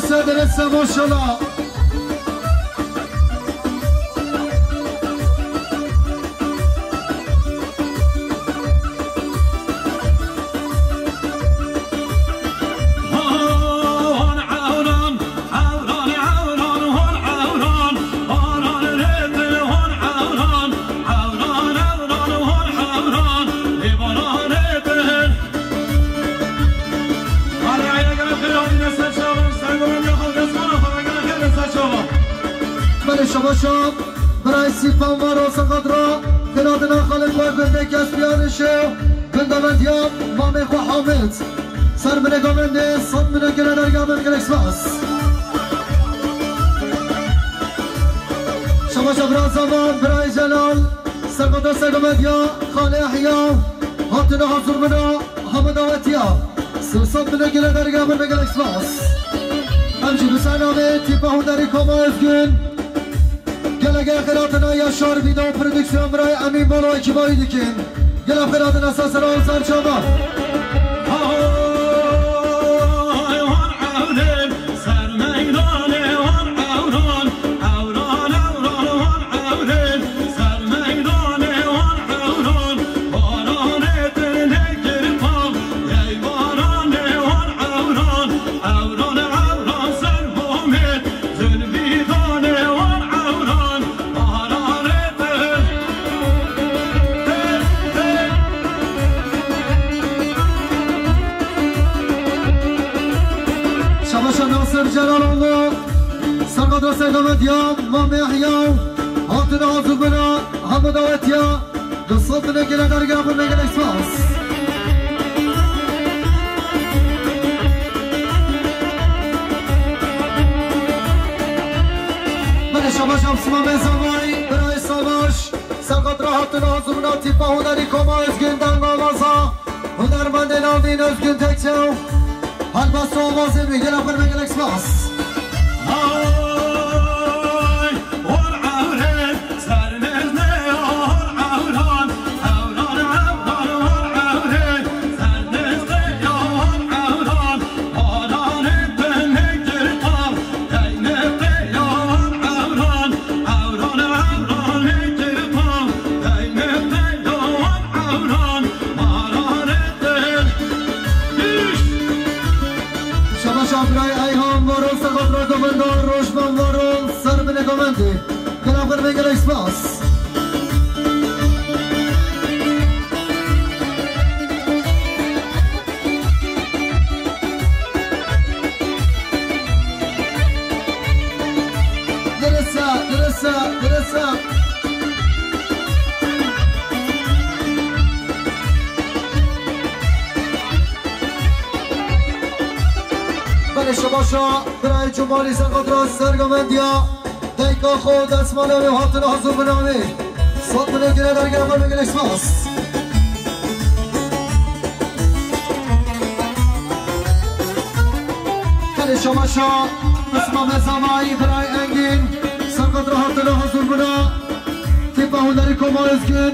درسته ماشالله شما برای سیفان و روسقات را خلادنا خالق باید بنده کس بیانشه بندامندیان مامه خو حامد سر منه گامنده صد منه گره در گامن گلکس باس شما برای زمان برای جلال سرقاتا سرگامندیان خاله احیا هاتنا حضور منه حامد آواتیا سلسات منه گره در گامن گلکس باس همچی بسنامه تیپه هون داری کاما افگن گلگه خیراتنا یا شار بیدا و پردکسیون برای امین بالا و اکیبایی دیکن گلگه خیراتنا اساس را سر چاما سيدمديا مامي احياو هاتنا عزبنا حمد اواتيا قصتنا كلا درقا بنا كلا اسفاس من شباش افسما من زماني برای سواش سقط راحتنا عزبنا تیپا هنری کما ازگن دنگ آوازا هنرمند ناوین ازگن تکتو حال بس آوازه میگن اپر من کلا اسفاس Venga el espacio. Deresa. Bale شباشا برای جمالی سقط را سرگامندیا دیکا خود اسمانه به هاتنا حضور بنامه صد منه گره در گرمان بگل اسماس خیلی شما شا اسمام زمایی برای انگین سرقد را هاتنا حضور بنا تیپا هنری کما ازگین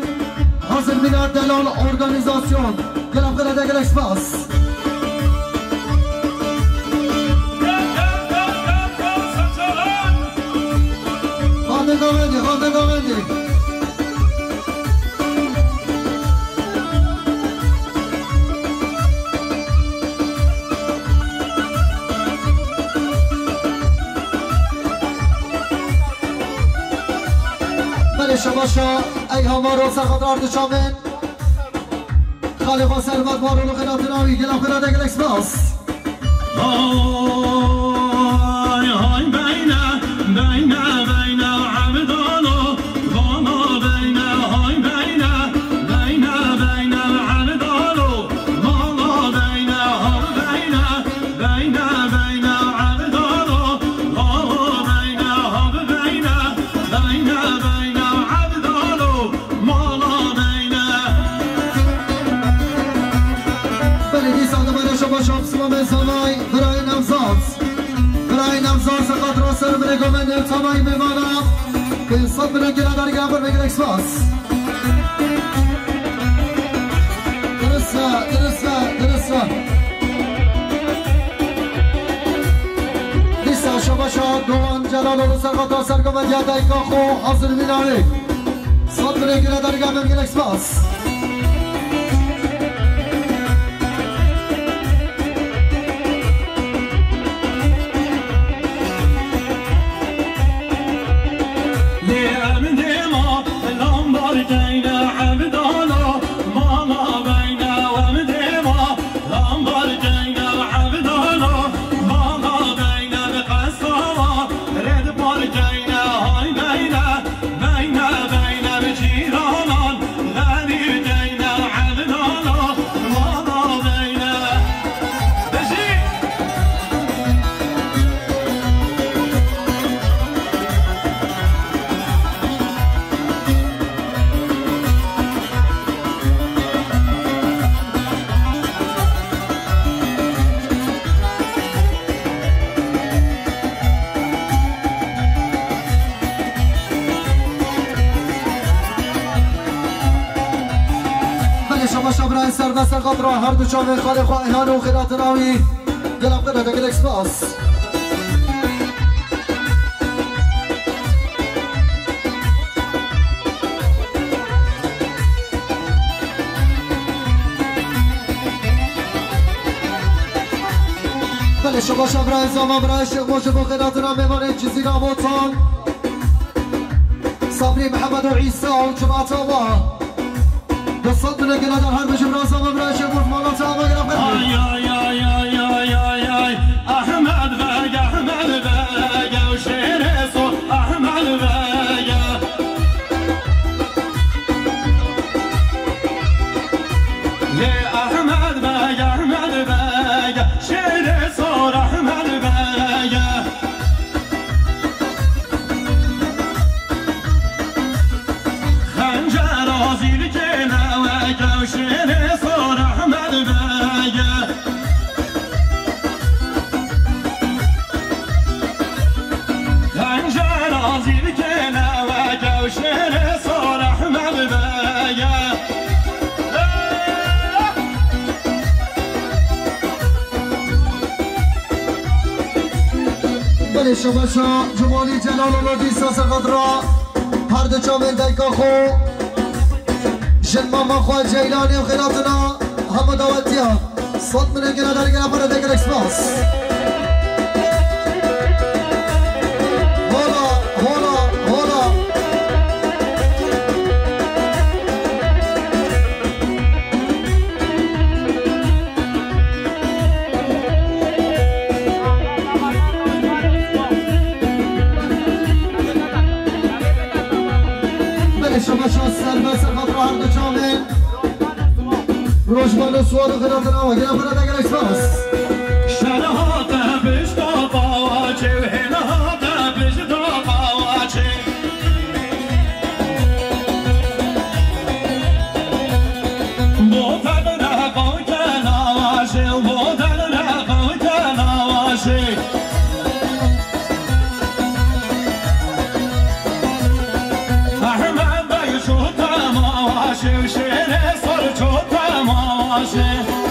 حاضر بنا دلال ارگانیزاسیون گلم گره در گل اسماس خواندگاوندی بله شباشا ای همه رو سرخط رارد شامن خالقا سلمت بارون و خیلات ناوی گلم خیلات اگل اکسپاس های بینه عبدانو واما بینه های بینه عبدانو واما بینه ها بینه عبدانو واما بینه ها بینه عبدانو واما بینه بلدی ساده من شما شمسما به زمای برای نمزاد سقط را سر برگو من تمایی میمانم به صد برگو در گربر بگیر اکسپاس درسته شما دوان جلال و سرقاطا سرگم دیاده که خو حاضر بیناری صد بگیره در گم میگن اکسپاس سر قدر هر دو جامعه خالق و ایهان و خیرات ناوی دلم قدر دقل اکسپاس بله شما شبرای زمان برای شیخ موجب و خیرات نام میمانه چیزی ناموتان صبری محمد و عیسی و جماعت الله بالصد من الجلاد الحرب جبراس ومبرا شبوف مالات ومغرب قلبي اي احمد باقا وشيرسو احمد باقا يا احمد باقا شيرسو احمد باقا خنجر ازيل شيري صور احمد باقا خنجر عظيم كنا واقا وشيري صور احمد باقا بله شما جمالی جلال و دیساس قدرا هر دو چامن دیگه خو جن ماما خواه جیلانی و خیراتنا همه داوتی ها صد من الگنه در گنه پر دیگر اکسپاس هولا هولا هولا بله شما سر بسر خاطر هر دو چامن روشمان سوال خیراتنا و گنه پر دیگر اکسپاس شنها تبش دا باواچه و هنها تبش دا باواچه بودن رقا کناواشه بودن رقا کناواشه احمد بای شو تماواشه و شیر سر چو تماواشه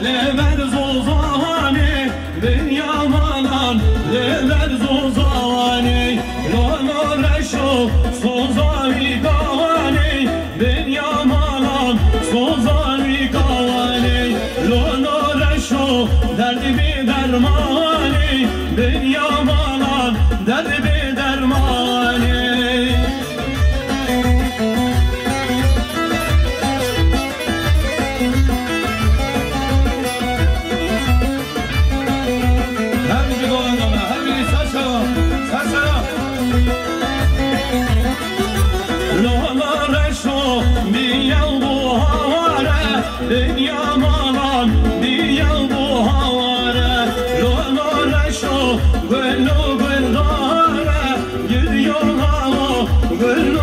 لبر زوزانی دنیا مالان لبر زوزانی لونو رشو سوزانی کانی دنیا مالان سوزانی کانی لونو رشو درد بی درمانی دنیا مالان درد بی درمانی دنیا مالان دیو بو هواره لونو رشو گلو گل داره گریو هوا گلو